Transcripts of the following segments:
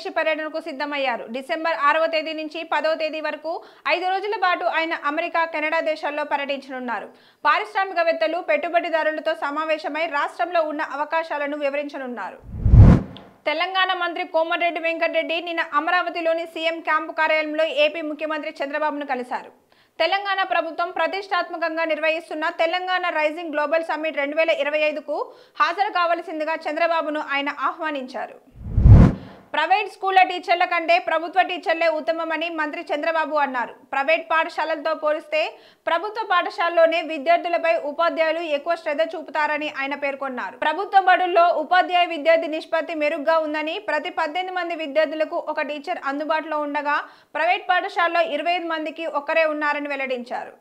విదేశీ పర్యటనకు సిద్ధమయ్యారు. డిసెంబర్ 6వ తేదీ నుంచి 10వ తేదీ వరకు 5 రోజుల పాటు ఆయన అమెరికా, కెనడా దేశాల్లో పర్యటించనున్నారు. పారిశ్రామికవేత్తలు, పెట్టుబడిదారులతో సమావేశమై రాష్ట్రంలో ఉన్న అవకాశాలను వివరించనున్నారు. తెలంగాణ మంత్రి కోమటిరెడ్డి వెంకటరెడ్డి నిన్న అమరావతిలోని సీఎం క్యాంపు కార్యాలయంలో ఏపీ ముఖ్యమంత్రి చంద్రబాబును కలిశారు. తెలంగాణ ప్రభుత్వం ప్రతిష్టాత్మకంగా నిర్వహిస్తున్న తెలంగాణ రైజింగ్ గ్లోబల్ సమ్మిట్ 2025కు హాజరు కావాల్సిందిగా చంద్రబాబును ఆయన ఆహ్వానించారు. ప్రైవేట్ స్కూళ్ల టీచర్ల కంటే ప్రభుత్వ టీచర్లే ఉత్తమమని మంత్రి చంద్రబాబు అన్నారు. ప్రైవేట్ పాఠశాలలతో పోలిస్తే ప్రభుత్వ పాఠశాలలోనే విద్యార్థులపై ఉపాధ్యాయులు ఎక్కువ శ్రద్ధ చూపుతారని ఆయన పేర్కొన్నారు. ప్రభుత్వ బడుల్లో ఉపాధ్యాయ విద్యార్థి నిష్పత్తి మెరుగ్గా ఉందని, ప్రతి 18 మంది విద్యార్థులకు ఒక టీచర్ అందుబాటులో ఉండగా ప్రైవేట్ పాఠశాలలో 25 మందికి ఒక్కరే ఉన్నారని వెల్లడించారు.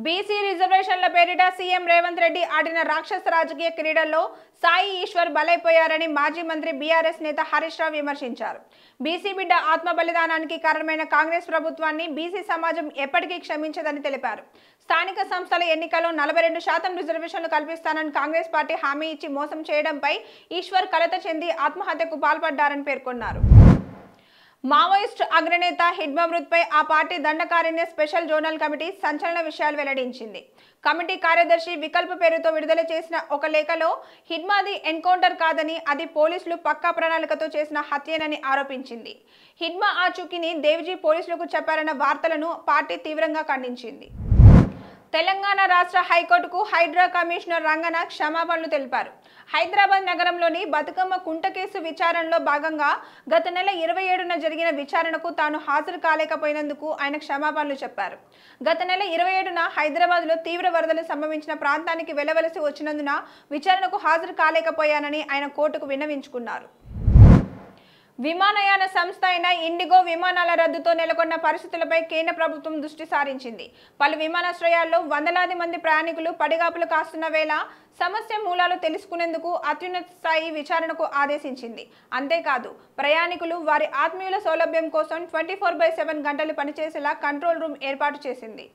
బీసీ రిజర్వేషన్ల పేరిట సీఎం రేవంత్ రెడ్డి ఆడిన రాక్షస రాజకీయ క్రీడల్లో సాయి ఈశ్వర్ బలైపోయారని మాజీ మంత్రి బీఆర్ఎస్ నేత హరీష్ రావు విమర్శించారు. బీసీ బిడ్డ ఆత్మ బలిదానానికి కారణమైన కాంగ్రెస్ ప్రభుత్వాన్ని బీసీ సమాజం ఎప్పటికీ క్షమించదని తెలిపారు. స్థానిక సంస్థల ఎన్నికల్లో 42% రిజర్వేషన్లు కల్పిస్తానని కాంగ్రెస్ పార్టీ హామీ ఇచ్చి మోసం చేయడంపై ఈశ్వర్ కలత చెంది ఆత్మహత్యకు పాల్పడ్డారని పేర్కొన్నారు. మావోయిస్టు అగ్రనేత హిడ్మా మృతిపై ఆ party Dandakaranya special zonal committee సంచలన విషయాలు వెల్లడించింది. కమిటీ కార్యదర్శి వికల్ప పేరుతో విడుదల చేసిన ఒక లేఖలో హిడ్మాది ఎన్కౌంటర్ కాదని, అది పోలీసులు పక్కా ప్రణాళికతో చేసిన హత్యేనని ఆరోపించింది. హిడ్మా ఆచూకీని దేవ్జీ పోలీసులకు చెప్పారన్న వార్తలను పార్టీ తీవ్రంగా ఖండించింది. తెలంగాణ రాష్ట్ర హైకోర్టుకు హైడ్రా కమిషనర్ రంగన క్షమాపణలు తెలిపారు. హైదరాబాద్ నగరంలోని బతుకమ్మ కుంట కేసు విచారణలో భాగంగా గత నెల 27న జరిగిన విచారణకు తాను హాజరు కాలేకపోయినందుకు ఆయన క్షమాపణలు చెప్పారు. గత నెల 27న హైదరాబాద్లో తీవ్ర వరదలు సంభవించిన ప్రాంతానికి వెళ్లవలసి వచ్చినందున విచారణకు హాజరు కాలేకపోయానని ఆయన కోర్టుకు విన్నవించుకున్నారు. విమానయాన సంస్థ అయిన ఇండిగో విమానాల రద్దుతో నెలకొన్న పరిస్థితులపై కేంద్ర ప్రభుత్వం దృష్టి సారించింది. పలు విమానాశ్రయాల్లో వందలాది మంది ప్రయాణికులు పడిగాపులు కాస్తున్న వేళ సమస్య మూలాలు తెలుసుకునేందుకు అత్యున్నత స్థాయి విచారణకు ఆదేశించింది. అంతేకాదు, ప్రయాణికులు వారి ఆత్మీయుల సౌలభ్యం కోసం 24/7 గంటలు పనిచేసేలా కంట్రోల్ రూమ్ ఏర్పాటు చేసింది.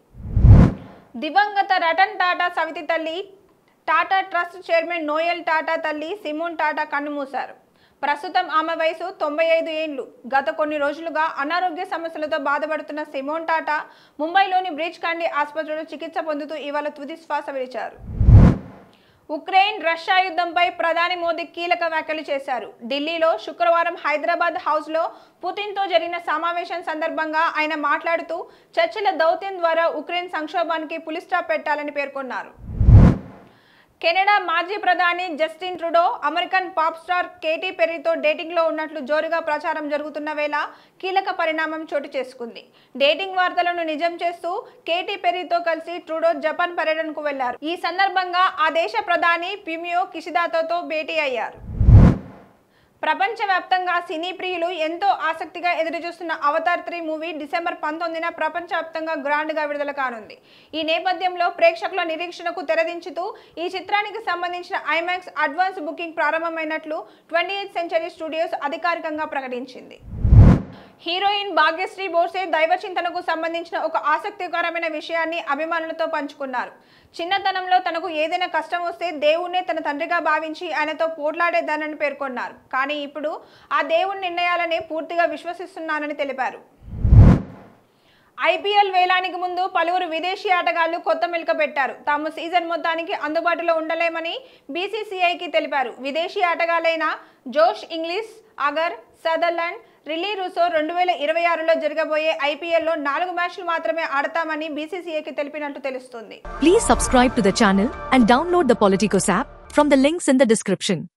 దివంగత రతన్ టాటా సవితి తల్లి, Tata trust chairman Noel Tata తల్లి సిమోన్ టాటా కన్నుమూశారు. ప్రస్తుతం ఆమె వయసు 95 ఏళ్లు. గత కొన్ని రోజులుగా అనారోగ్య సమస్యలతో బాధపడుతున్న సిమోన్ టాటా ముంబైలోని బ్రిజ్ కాండీ ఆసుపత్రిలో చికిత్స పొందుతూ ఇవాళ తుది శ్వాస విడిచారు. ఉక్రెయిన్ రష్యా యుద్ధంపై ప్రధాని మోదీ కీలక వ్యాఖ్యలు చేశారు. ఢిల్లీలో శుక్రవారం హైదరాబాద్ హౌస్లో పుతిన్తో జరిగిన సమావేశం సందర్భంగా ఆయన మాట్లాడుతూ చర్చల దౌత్యం ద్వారా ఉక్రెయిన్ సంక్షోభానికి పులిస్టాప్ పెట్టాలని పేర్కొన్నారు. కెనడా మాజీ ప్రధాని Justin Trudeau American pop star Katy పెర్రీతో డేటింగ్లో ఉన్నట్లు జోరుగా ప్రచారం జరుగుతున్న వేళ కీలక పరిణామం చోటు చేసుకుంది. డేటింగ్ వార్తలను నిజం చేస్తూ కేటీ పెర్రీతో కలిసి ట్రూడో జపాన్ పర్యటనకు వెళ్లారు. ఈ సందర్భంగా ఆ దేశ ప్రధాని ఫుమియో కిషిదాతో భేటీ అయ్యారు. ప్రపంచవ్యాప్తంగా సినీ ప్రియులు ఎంతో ఆసక్తిగా ఎదురుచూస్తున్న అవతార్ 3 మూవీ డిసెంబర్ 19న ప్రపంచవ్యాప్తంగా గ్రాండ్గా విడుదల కానుంది. ఈ నేపథ్యంలో ప్రేక్షకుల నిరీక్షణకు తెరదించుతూ ఈ చిత్రానికి సంబంధించిన ఐమాక్స్ అడ్వాన్స్ బుకింగ్ ప్రారంభమైనట్లు 20th సెంచరీ స్టూడియోస్ అధికారికంగా ప్రకటించింది. హీరోయిన్ భాగ్యశ్రీ బోర్సే దైవ చింతనకు సంబంధించిన ఒక ఆసక్తికరమైన విషయాన్ని అభిమానులతో పంచుకున్నారు. చిన్నతనంలో తనకు ఏదైనా కష్టం వస్తే దేవుణ్ణే తన తండ్రిగా భావించి ఆయనతో పోట్లాడేదానని పేర్కొన్నారు. కానీ ఇప్పుడు ఆ దేవుని నిర్ణయాలనే పూర్తిగా విశ్వసిస్తున్నానని తెలిపారు. ఐపీఎల్ వేలానికి ముందు పలువురు విదేశీ ఆటగాళ్లు కొత్త మెలిక పెట్టారు. తాము సీజన్ మొత్తానికి అందుబాటులో ఉండలేమని బీసీసీఐకి తెలిపారు. విదేశీ ఆటగాళ్లైన జోష్ ఇంగ్లీష్, అగర్, సదర్లాండ్, రిలీ రూసో 2026లో జరగబోయే ఐపీఎల్లో 4 మ్యాచ్లు మాత్రమే ఆడతామని బీసీసీఐకి తెలిపినట్టు తెలుస్తుంది. Please subscribe to the channel and download the Politicos app from the links in the description.